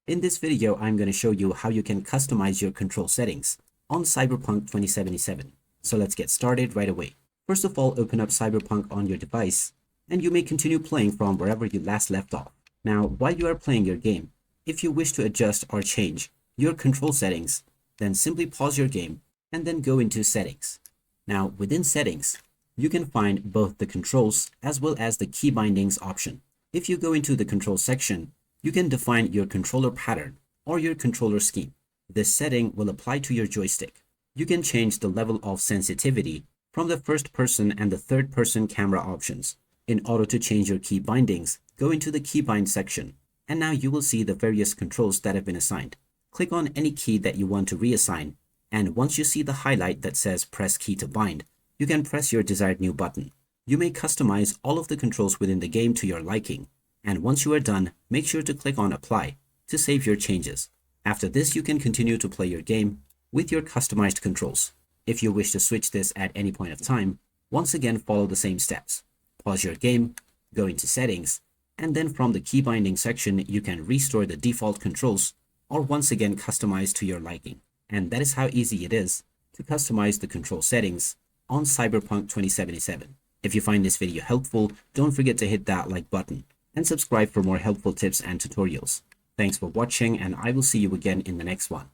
In this video, I'm going to show you how you can customize your control settings on Cyberpunk 2077. So let's get started right away. First of all, open up Cyberpunk on your device, and you may continue playing from wherever you last left off. Now, while you are playing your game, if you wish to adjust or change your control settings, then simply pause your game and then go into Settings. Now, within Settings, you can find both the controls as well as the key bindings option. If you go into the control section, you can define your controller pattern or your controller scheme. This setting will apply to your joystick. You can change the level of sensitivity from the first person and the third person camera options. In order to change your key bindings, go into the keybind section, and now you will see the various controls that have been assigned. Click on any key that you want to reassign, and once you see the highlight that says press key to bind, you can press your desired new button. You may customize all of the controls within the game to your liking, and once you are done, make sure to click on Apply to save your changes. After this, you can continue to play your game with your customized controls. If you wish to switch this at any point of time, once again follow the same steps. Pause your game, go into Settings, and then from the key binding section, you can restore the default controls or once again customize to your liking. And that is how easy it is to customize the control settings on Cyberpunk 2077. If you find this video helpful, don't forget to hit that like button and subscribe for more helpful tips and tutorials. Thanks for watching, and I will see you again in the next one.